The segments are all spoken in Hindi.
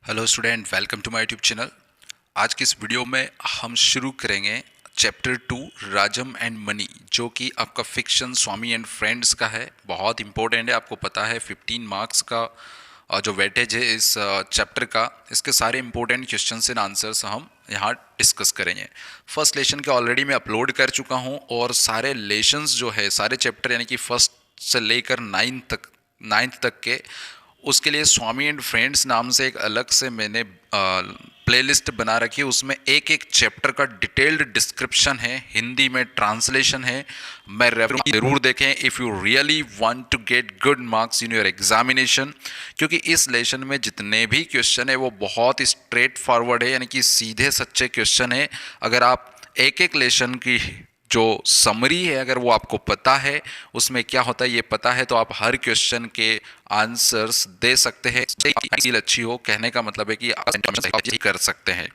Hello student, welcome to my YouTube channel. आज की इस वीडियो में हम शुरू करेंगे चैप्टर 2 राजम एंड मनी, जो कि आपका फिक्शन स्वामी एंड फ्रेंड्स का है। बहुत इंपॉर्टेंट है, आपको पता है 15 मार्क्स का जो वेटेज है इस चैप्टर का। इसके सारे इंपॉर्टेंट क्वेश्चंस एंड आंसर्स हम यहाँ डिस्कस करेंगे। फर्स्ट लेसन के ऑलरेडी मैं अपलोड कर चुका हूँ और सारे लेसन्स जो है सारे चैप्टर यानी कि फर्स्ट से लेकर नाइन्थ तक के, उसके लिए स्वामी एंड फ्रेंड्स नाम से एक अलग से मैंने प्लेलिस्ट बना रखी है। उसमें एक एक चैप्टर का डिटेल्ड डिस्क्रिप्शन है, हिंदी में ट्रांसलेशन है। मैं रेफरेंस जरूर देखें if you really want to get good marks in your examination, क्योंकि इस लेसन में जितने भी क्वेश्चन है वो बहुत स्ट्रेट फॉरवर्ड है, यानी कि सीधे सच्चे क्वेश्चन है। अगर आप एक एक लेसन की जो समरी है अगर वो आपको पता है, उसमें क्या होता है ये पता है, तो आप हर क्वेश्चन के आंसर्स दे सकते हैं। स्किल अच्छी हो, कहने का मतलब है कि आप कर सकते हैं।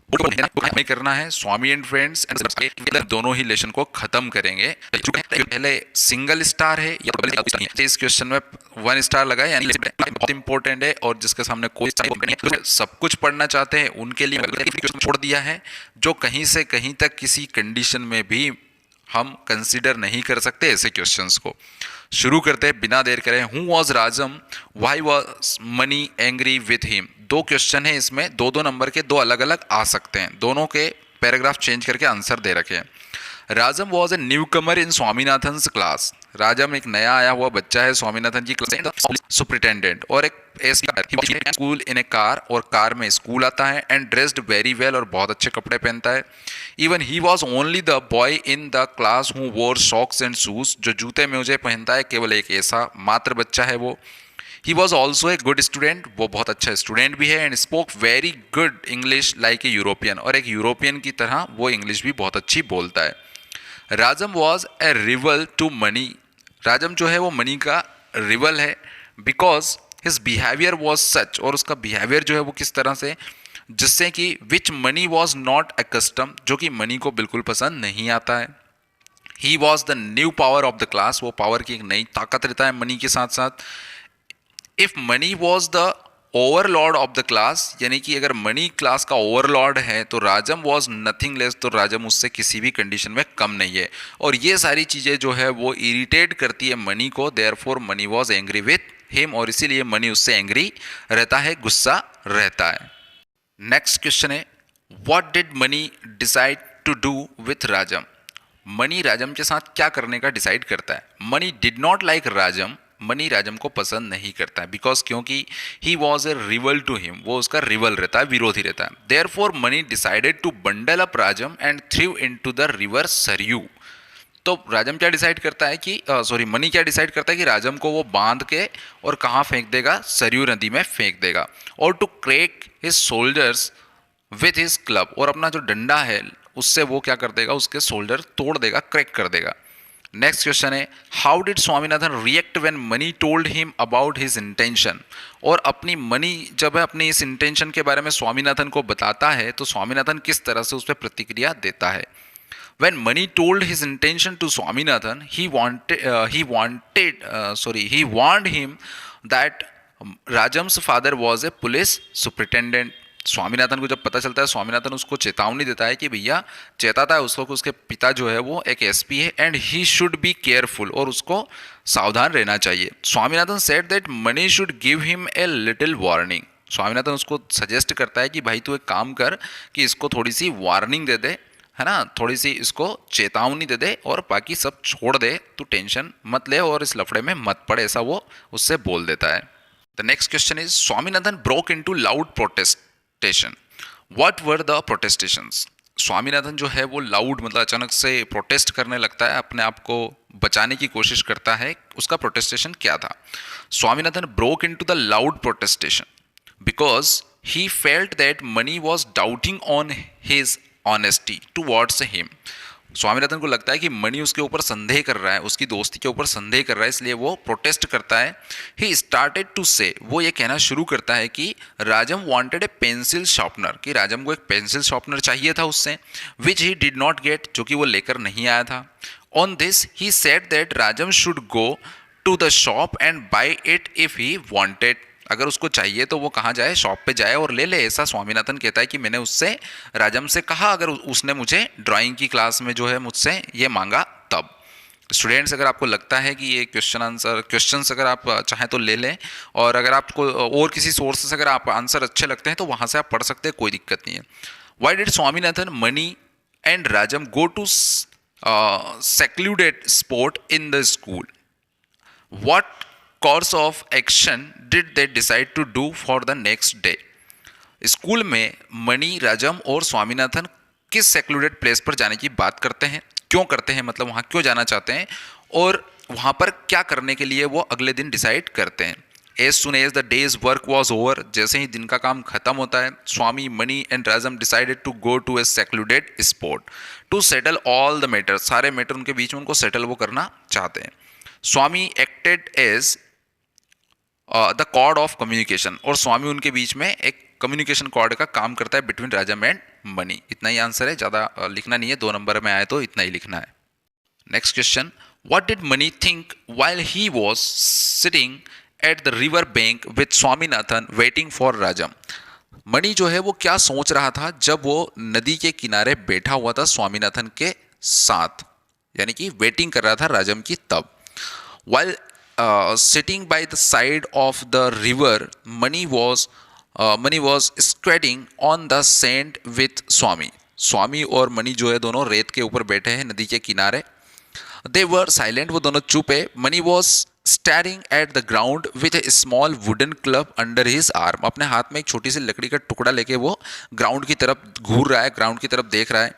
हमें करना है स्वामी एंड फ्रेंड्स दोनों ही लेसन को खत्म करेंगे। पहले सिंगल स्टार है या डबल स्टार है, इस क्वेश्चन में 1 स्टार लगा है, यानी बहुत इंपॉर्टेंट है। और जिसके सामने कोई सब कुछ पढ़ना चाहते हैं उनके लिए छोड़ दिया है, जो कहीं से कहीं तक किसी कंडीशन में भी हम कंसीडर नहीं कर सकते ऐसे क्वेश्चंस को। शुरू करते हैं बिना देर करे। Who was Rajam, why was money angry with him. 2 question है इसमें, 2-2 नंबर के, 2 अलग अलग आ सकते हैं। दोनों के पैराग्राफ चेंज करके आंसर दे रखे हैं। राजम was a new Qamar in Swaminathan class. राजम एक नया आया हुआ बच्चा है स्वामीनाथन की क्लास, सुपरिटेंडेंट और एक स्कूल इन ए कार, और कार में स्कूल आता है। एंड ड्रेस्ड वेरी वेल, और बहुत अच्छे कपड़े पहनता है। Even he was only the boy in the class who वोर सॉक्स एंड शूज। जो जूते मोजे पहनता है केवल एक ऐसा मात्र बच्चा है वो। ही was also a good student, वो बहुत अच्छा स्टूडेंट भी है। And spoke very good English like a European, और एक यूरोपियन की तरह वो इंग्लिश भी बहुत अच्छी बोलता है। Rajam was a rival to Mani. Rajam जो है वो मनी का रिवल है, because his behaviour was such, और उसका बिहेवियर जो है वो किस तरह से, जिससे कि विच मनी वॉज नॉट एकस्टम, जो कि मनी को बिल्कुल पसंद नहीं आता है। He was the new power of the class, वो पावर की एक नई ताकत रहता है मनी के साथ साथ। If money was the Overlord of the class, यानी कि अगर मनी क्लास का ओवरलॉर्ड है तो राजम वॉज नथिंग लेस, तो राजम उससे किसी भी कंडीशन में कम नहीं है। और ये सारी चीज़ें जो है वो इरिटेट करती है मनी को, therefore money was angry with him, और इसीलिए मनी उससे एंग्री रहता है, गुस्सा रहता है। नेक्स्ट क्वेश्चन है, what did Mani decide to do with Rajam. Mani Rajam के साथ क्या करने का डिसाइड करता है। Mani did not like Rajam, Mani Rajam को पसंद नहीं करता है, बिकॉज क्योंकि he was a rival to him, वो उसका रिवल रहता है, विरोधी रहता है। Therefore Mani decided to bundle up Rajam and throw into the river Sarayu. तो राजम क्या डिसाइड करता है कि मनी क्या डिसाइड करता है कि राजम को वो बांध के और कहाँ फेंक देगा, सरयू नदी में फेंक देगा। और to crack his soldiers with his club, और अपना जो डंडा है उससे वो क्या कर देगा, उसके शोल्डर तोड़ देगा, क्रैक कर देगा। नेक्स्ट क्वेश्चन है, how did Swaminathan react when money told him about his intention. और अपनी मनी जब है अपनी इस इंटेंशन के बारे में स्वामीनाथन को बताता है तो स्वामीनाथन किस तरह से उस पर प्रतिक्रिया देता है। When money told his intention to Swaminathan, he warned him that Rajam's father was a police superintendent. Swaminathan को जब पता चलता है, स्वामीनाथन उसको चेतावनी देता है कि भैया, चेताता है उसको कि उसके पिता जो है वो एक एसपी है, and he should be careful, और उसको सावधान रहना चाहिए। Swaminathan said that money should give him a little warning. Swaminathan उसको सजेस्ट करता है कि भाई तू एक काम कर कि इसको थोड़ी सी वार्निंग दे दे, है ना, थोड़ी सी इसको चेतावनी दे दे, और बाकी सब छोड़ दे, तू टेंशन मत ले और इस लफड़े में मत पड़े, ऐसा वो उससे बोल देता है। The next question is, Swaminathan broke into loud protestation. What were the protestations. Swaminathan जो है वो लाउड मतलब अचानक से प्रोटेस्ट करने लगता है, अपने आप को बचाने की कोशिश करता है। उसका प्रोटेस्टेशन क्या था। Swaminathan broke into the loud प्रोटेस्टेशन because he felt that money was doubting on his honesty towards him. Swaminathan को लगता है कि मनी उसके ऊपर संदेह कर रहा है, उसकी दोस्ती के ऊपर संदेह कर रहा है, इसलिए वो प्रोटेस्ट करता है। ही स्टार्टेड टू से, वो ये कहना शुरू करता है कि Rajam wanted a pencil sharpener, कि राजम को एक पेंसिल शार्पनर चाहिए था उससे, which he did not get, जो कि वो लेकर नहीं आया था। On this he said that Rajam should go to the shop and buy it if he wanted अगर उसको चाहिए तो वो कहाँ जाए, शॉप पे जाए और ले ले। ऐसा स्वामीनाथन कहता है कि मैंने उससे, राजम से कहा, अगर उसने मुझे ड्राइंग की क्लास में जो है मुझसे ये मांगा तब। स्टूडेंट्स, अगर आपको लगता है कि ये क्वेश्चंस अगर आप चाहें तो ले लें, और अगर आपको और किसी सोर्स से अगर आप आंसर अच्छे लगते हैं तो वहाँ से आप पढ़ सकते हैं, कोई दिक्कत नहीं है। Why did Swaminathan, Mani and Rajam go to secluded sport in the school? What course of action did they decide to do for the next day? School में मणि, राजम और स्वामीनाथन किस सेक्लूडेड प्लेस पर जाने की बात करते हैं, क्यों करते हैं, मतलब वहाँ क्यों जाना चाहते हैं, और वहाँ पर क्या करने के लिए वो अगले दिन डिसाइड करते हैं। As soon as the days work was over, जैसे ही दिन का काम खत्म होता है, Swami, Mani and Rajam decided to go to a secluded spot to settle all the matter. सारे मैटर उनके बीच में उनको सेटल वो करना चाहते हैं। Swami acted as the cord of communication, और स्वामी उनके बीच में एक कम्युनिकेशन कॉर्ड का काम करता है बिटवीन राजम एंड मणि। इतना ही आंसर है, ज़्यादा लिखना नहीं है, 2 नंबर में आए तो इतना ही लिखना है। Next question, what did Mani think while he was sitting at the river bank with Swaminathan waiting for Rajam? Mani जो है वो क्या सोच रहा था जब वो नदी के किनारे बैठा हुआ था स्वामीनाथन के साथ, यानी कि वेटिंग कर रहा था राजम की तब। While sitting by the side of the river, Mani was skating on the sand with Swami. स्वामी और मणि जो है दोनों रेत के ऊपर बैठे हैं नदी के किनारे। They were silent, वो दोनों चुप है। Mani was staring at the ground with a small wooden club under his arm. अपने हाथ में एक छोटी सी लकड़ी का टुकड़ा लेके वो ग्राउंड की तरफ घूर रहा है, ग्राउंड की तरफ देख रहा है।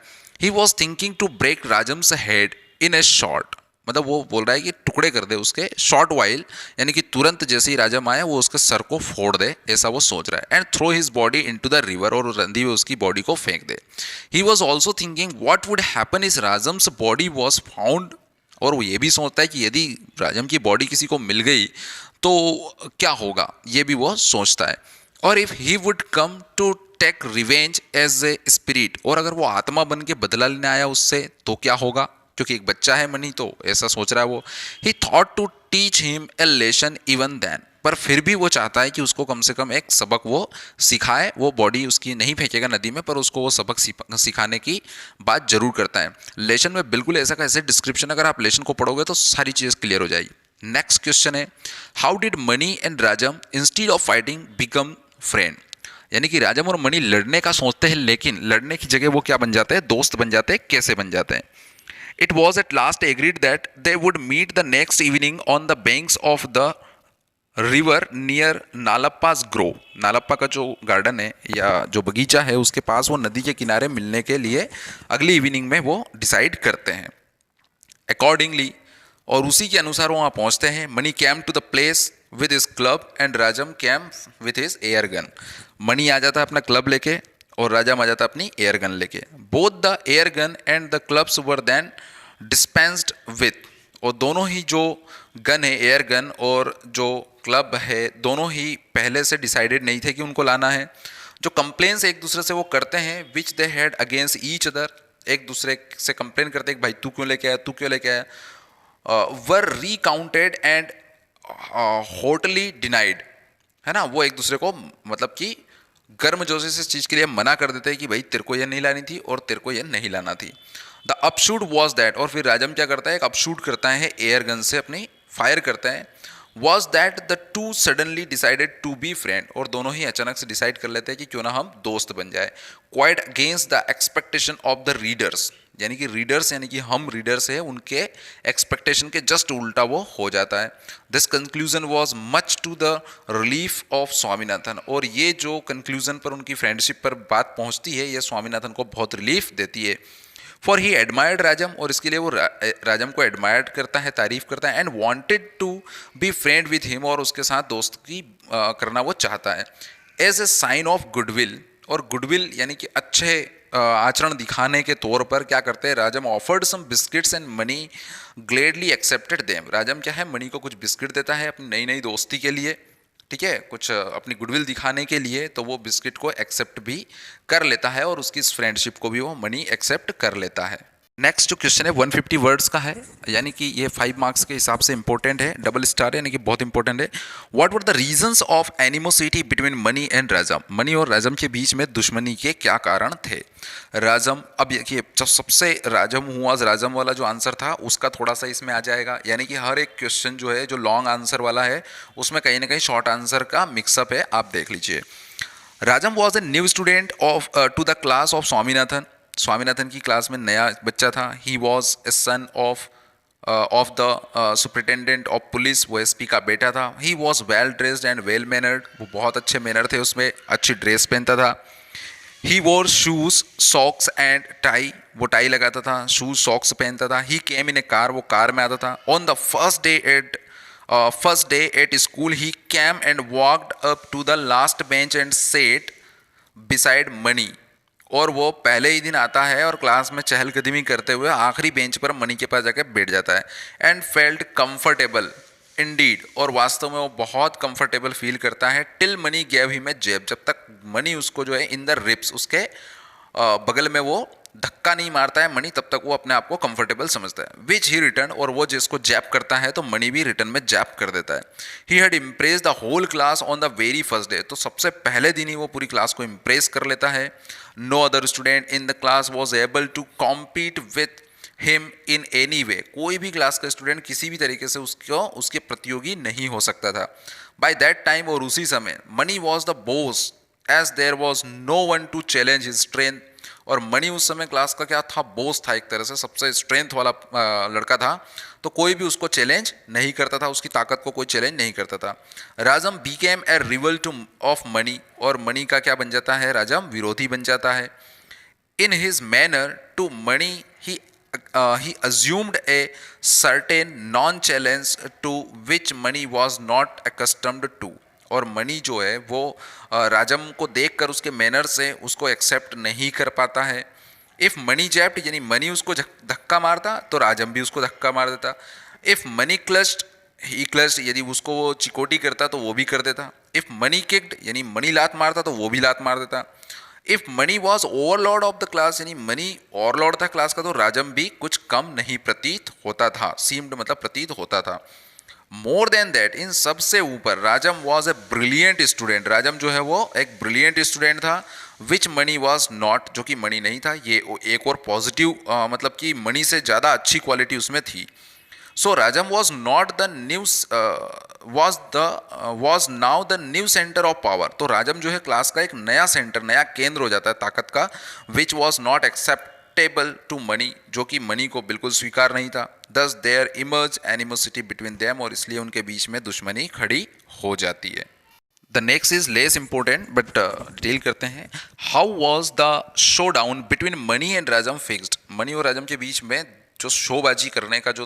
He was thinking to break Rajam's head in a shot. मतलब वो बोल रहा है कि टुकड़े कर दे उसके, शॉर्ट वाइल, यानी कि तुरंत जैसे ही राजम आए वो उसके सर को फोड़ दे, ऐसा वो सोच रहा है। And throw his body into the river, और नदी में उसकी बॉडी को फेंक दे। He was also thinking what would happen is Rajam's body was found, और वो ये भी सोचता है कि यदि राजम की बॉडी किसी को मिल गई तो क्या होगा, ये भी वो सोचता है। और if he would come to take revenge as a spirit, और अगर वो आत्मा बन के बदला लेने आया उससे तो क्या होगा, क्योंकि एक बच्चा है मनी, तो ऐसा सोच रहा है वो। He thought to teach him a lesson even then, पर फिर भी वो चाहता है कि उसको कम से कम एक सबक वो सिखाए। वो बॉडी उसकी नहीं फेंकेगा नदी में, पर उसको वो सबक सिखाने की बात जरूर करता है। लेसन में बिल्कुल ऐसा का ऐसे डिस्क्रिप्शन, अगर आप लेसन को पढ़ोगे तो सारी चीज़ क्लियर हो जाएगी। नेक्स्ट क्वेश्चन है, how did money and Rajam instead of fighting become friend? यानी कि राजम और मणि लड़ने का सोचते हैं, लेकिन लड़ने की जगह वो क्या बन जाते हैं, दोस्त बन जाते हैं। कैसे बन जाते हैं? It was at last agreed that they would meet the next evening on the banks of the river near Nalappa's grove. नालप्पा का जो गार्डन है या जो बगीचा है उसके पास वो नदी के किनारे मिलने के लिए अगली इवनिंग में वो डिसाइड करते हैं। अकॉर्डिंगली, और उसी के अनुसार वहाँ पहुँचते हैं। Mani came to the place with his club and Rajam came with his air gun. Mani आ जाता है अपना क्लब लेके और राजम आ जाता अपनी एयर गन लेके। Both the air gun and the clubs were then dispensed with, और दोनों ही जो गन है, एयर गन और जो क्लब है, दोनों ही पहले से डिसाइडेड नहीं थे कि उनको लाना है। जो कंप्लेन्स एक दूसरे से वो करते हैं, which they had against each other, एक दूसरे से कंप्लेन करते हैं कि भाई तू क्यों लेके आया, तू क्यों लेके आया, वर रिकाउंटेड एंड हॉटली डिनाइड, है ना। वो एक दूसरे को मतलब कि गर्मजोशी से इस चीज़ के लिए मना कर देते हैं कि भाई तेरे को ये नहीं लानी थी और तेरे को ये नहीं लाना थी। द अपशूट वॉज दैट, और फिर राजम क्या करता है, एक अपशूट करता है एयर गन से, अपनी फायर करता है। Was that the two suddenly decided to be friend, और दोनों ही अचानक से डिसाइड कर लेते हैं कि क्यों ना हम दोस्त बन जाए। Quite against the expectation of the readers, यानी कि रीडर्स, यानी कि हम रीडर्स हैं, उनके एक्सपेक्टेशन के जस्ट उल्टा वो हो जाता है। This conclusion was much to the relief of Swaminathan, और ये जो कंक्लूजन पर उनकी फ्रेंडशिप पर बात पहुंचती है, ये स्वामीनाथन को बहुत रिलीफ देती है। फॉर ही एडमायर्ड राजम, और इसके लिए वो राजम को एडमायर्ड करता है, तारीफ करता है। And wanted to be friend with him, और उसके साथ दोस्ती करना वो चाहता है। As a sign of goodwill, और गुडविल यानी कि अच्छे आचरण दिखाने के तौर पर क्या करते हैं, Rajam offered some biscuits and Mani gladly accepted them. Rajam क्या है, मनी को कुछ बिस्किट देता है अपनी नई नई दोस्ती के लिए, ठीक है, कुछ अपनी गुडविल दिखाने के लिए, तो वो बिस्किट को एक्सेप्ट भी कर लेता है और उसकी इस फ्रेंडशिप को भी वो मनी एक्सेप्ट कर लेता है। नेक्स्ट जो क्वेश्चन है 150 वर्ड्स का है, यानी कि ये 5 मार्क्स के हिसाब से इंपॉर्टेंट है, डबल स्टार है, यानी कि बहुत इंपॉर्टेंट है। What were the reasons of animosity between Mani and Rajam? Money और राजम के बीच में दुश्मनी के क्या कारण थे? राजम, अब देखिए जब सबसे राजम हुआ, राजम वाला जो आंसर था उसका थोड़ा सा इसमें आ जाएगा, यानी कि हर एक क्वेश्चन जो है जो लॉन्ग आंसर वाला है उसमें कहीं ना कहीं शॉर्ट आंसर का मिक्सअप है, आप देख लीजिए। Rajam was a new student of to the class of Swaminathan. Swaminathan की क्लास में नया बच्चा था। He was a son of the superintendent of police, वो एसपी का बेटा था। He was well dressed and well mannered, वो बहुत अच्छे मैनर थे, उसमें अच्छी ड्रेस पहनता था। ही वोर शूज सॉक्स एंड टाई, वो टाई लगाता था, शूज सॉक्स पहनता था। ही केम इन ए कार, वो कार में आता था। On the first day at school he came and walked up to the last bench and sat beside Mani, और वो पहले ही दिन आता है और क्लास में चहलकदमी करते हुए आखिरी बेंच पर मनी के पास जाकर बैठ जाता है। एंड फेल्ट कंफर्टेबल इंडीड, और वास्तव में वो बहुत कंफर्टेबल फील करता है। Till Mani gave him a jab, जब तक मनी उसको जो है इन द रिब्स, उसके बगल में वो धक्का नहीं मारता है मनी, तब तक वो अपने आप को कंफर्टेबल समझता है। विच ही रिटर्न, और वो जिसको जैप करता है तो मनी भी रिटर्न में जैप कर देता है। He had impress the whole class on the very first day, तो सबसे पहले दिन ही वो पूरी क्लास को इम्प्रेस कर लेता है। No other student in the class was able to compete with him in any way, कोई भी क्लास का स्टूडेंट किसी भी तरीके से उसको उसके प्रतियोगी नहीं हो सकता था। बाय दैट टाइम, और उसी समय, Mani was the boss as there was no one to challenge his strength, और मनी उस समय क्लास का क्या था, बॉस था, एक तरह से सबसे स्ट्रेंथ वाला लड़का था, तो कोई भी उसको चैलेंज नहीं करता था, उसकी ताकत को कोई चैलेंज नहीं करता था। राजम Beckham A rival two of money, और मनी का क्या बन जाता है, राजम विरोधी बन जाता है। In his manner to Mani he assumed a certain non-challenge to which money was not accustomed to, और मनी जो है वो राजम को देखकर उसके मैनर से उसको एक्सेप्ट नहीं कर पाता है। इफ मनी जैप्ड, यानी मनी उसको धक्का मारता तो राजम भी उसको धक्का मार देता। इफ मनी क्लच्ड ही क्लच्ड, यदि उसको वो चिकोटी करता तो वो भी कर देता। इफ मनी किक्ड, यानी मनी लात मारता तो वो भी लात मार देता। If money was Overlord of the class, यानी मनी ओवरलॉर्ड था क्लास का, तो राजम भी कुछ कम नहीं प्रतीत होता था। सीम्ड मतलब प्रतीत होता था। मोर देन दैट, इन सबसे ऊपर, राजम वॉज ए ब्रिलियंट स्टूडेंट, राजम जो है वो एक ब्रिलियंट स्टूडेंट था। विच मनी वॉज नॉट, जो कि मनी नहीं था। ये एक और पॉजिटिव मतलब कि मनी से ज़्यादा अच्छी क्वालिटी उसमें थी। So Rajam was not the news was now the new centre of power, तो राजम जो है क्लास का एक नया सेंटर, नया केंद्र हो जाता है ताकत का। Which was not acceptable to Mani, जो कि मनी को बिल्कुल स्वीकार नहीं था। Thus there emerge animosity between them, और इसलिए उनके बीच में दुश्मनी खड़ी हो जाती है। The next is less important but detail करते हैं। How was the show down between Mani and Rajam fixed, money और राजम के बीच में जो शोबाजी करने का जो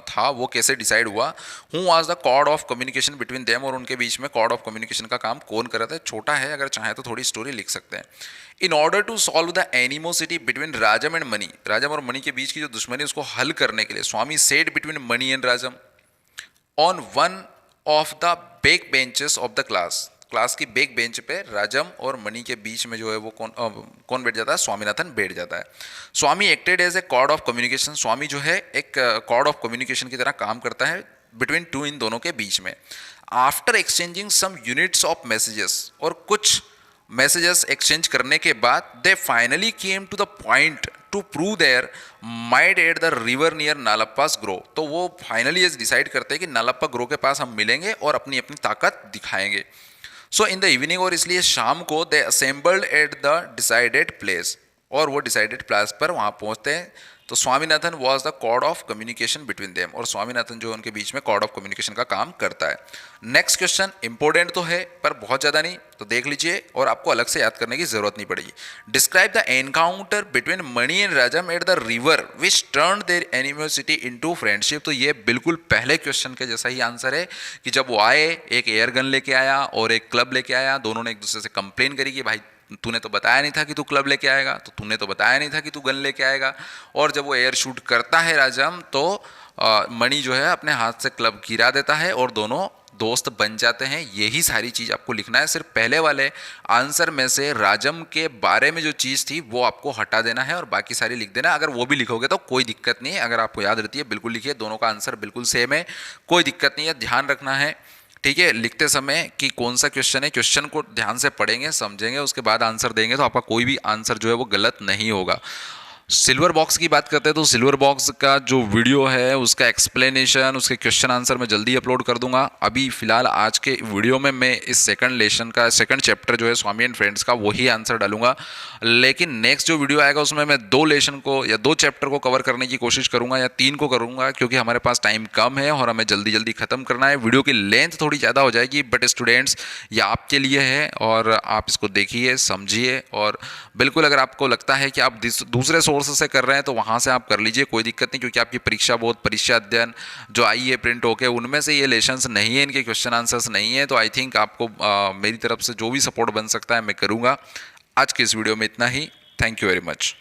था वो कैसे डिसाइड हुआ। Who was the cord of communication between them, और उनके बीच में कॉर्ड ऑफ कम्युनिकेशन का काम कौन कर रहा था। छोटा है, अगर चाहे तो थोड़ी स्टोरी लिख सकते हैं। In order to solve the animosity between Rajam and Mani, Rajam और मनी के बीच की जो दुश्मनी उसको हल करने के लिए Swami said between Mani and Rajam on one of the back benches of the class, class की बैक बेंच पे राजम और मनी के बीच में जो है वो कौन बैठ जाता है, स्वामीनाथन बैठ जाता है। Swami acted as a cord of communication, Swami जो है एक कॉर्ड ऑफ कम्युनिकेशन की तरह काम करता है बिटवीन टू, इन दोनों के बीच में। After exchanging some units of messages, और कुछ मैसेजेस एक्सचेंज करने के बाद they finally came to the point to prove there might at the river near Nallappa's grove, तो वो फाइनली ये डिसाइड करते हैं कि नालप्पा ग्रो के पास हम मिलेंगे और अपनी अपनी ताकत दिखाएंगे। सो इन द इवनिंग, और इसलिए शाम को, they assembled at the decided place, और वो डिसाइडेड प्लेस पर वहाँ पहुँचते हैं। तो Swaminathan was the cord of communication between them, और स्वामीनाथन जो उनके बीच में कॉर्ड ऑफ कम्युनिकेशन का काम करता है। नेक्स्ट क्वेश्चन इंपॉर्टेंट तो है पर बहुत ज़्यादा नहीं, तो देख लीजिए और आपको अलग से याद करने की जरूरत नहीं पड़ेगी। Describe the encounter between Mani and Rajam eight the river which turn their animosity into friendship, तो ये बिल्कुल पहले क्वेश्चन के जैसा ही आंसर है कि जब वो आए, एक एयर गन लेके आया और एक क्लब लेके आया, दोनों ने एक दूसरे से कंप्लेन करी कि भाई तूने तो बताया नहीं था कि तू क्लब लेके आएगा, तो तूने तो बताया नहीं था कि तू गन लेके आएगा। और जब वो एयर शूट करता है राजम, तो मणि जो है अपने हाथ से क्लब गिरा देता है और दोनों दोस्त बन जाते हैं, यही सारी चीज़ आपको लिखना है। सिर्फ पहले वाले आंसर में से राजम के बारे में जो चीज़ थी वो आपको हटा देना है और बाकी सारी लिख देना। अगर वो भी लिखोगे तो कोई दिक्कत नहीं है, अगर आपको याद रहती है बिल्कुल लिखिए, दोनों का आंसर बिल्कुल सेम है, कोई दिक्कत नहीं है। ध्यान रखना है, ठीक है, लिखते समय कि कौन सा क्वेश्चन है, क्वेश्चन को ध्यान से पढ़ेंगे, समझेंगे, उसके बाद आंसर देंगे तो आपका कोई भी आंसर जो है वो गलत नहीं होगा। सिल्वर बॉक्स की बात करते हैं तो सिल्वर बॉक्स का जो वीडियो है उसका एक्सप्लेनेशन, उसके क्वेश्चन आंसर मैं जल्दी अपलोड कर दूंगा। अभी फिलहाल आज के वीडियो में मैं इस सेकंड लेसन का सेकंड चैप्टर जो है स्वामी एंड फ्रेंड्स का वही आंसर डालूंगा, लेकिन नेक्स्ट जो वीडियो आएगा उसमें मैं 2 लेसन को या 2 चैप्टर को कवर करने की कोशिश करूंगा या 3 को करूंगा, क्योंकि हमारे पास टाइम कम है और हमें जल्दी जल्दी खत्म करना है। वीडियो की लेंथ थोड़ी ज़्यादा हो जाएगी, बट स्टूडेंट्स ये आपके लिए है और आप इसको देखिए, समझिए, और बिल्कुल अगर आपको लगता है कि आप दूसरे सोर्स से कर रहे हैं तो वहां से आप कर लीजिए, कोई दिक्कत नहीं, क्योंकि आपकी परीक्षा बोर्ड परीक्षा अध्ययन जो आई है प्रिंट होके उनमें से ये लेसन्स नहीं है, इनके क्वेश्चन आंसर्स नहीं है। तो आई थिंक आपको मेरी तरफ से जो भी सपोर्ट बन सकता है मैं करूंगा। आज के इस वीडियो में इतना ही। Thank you very much.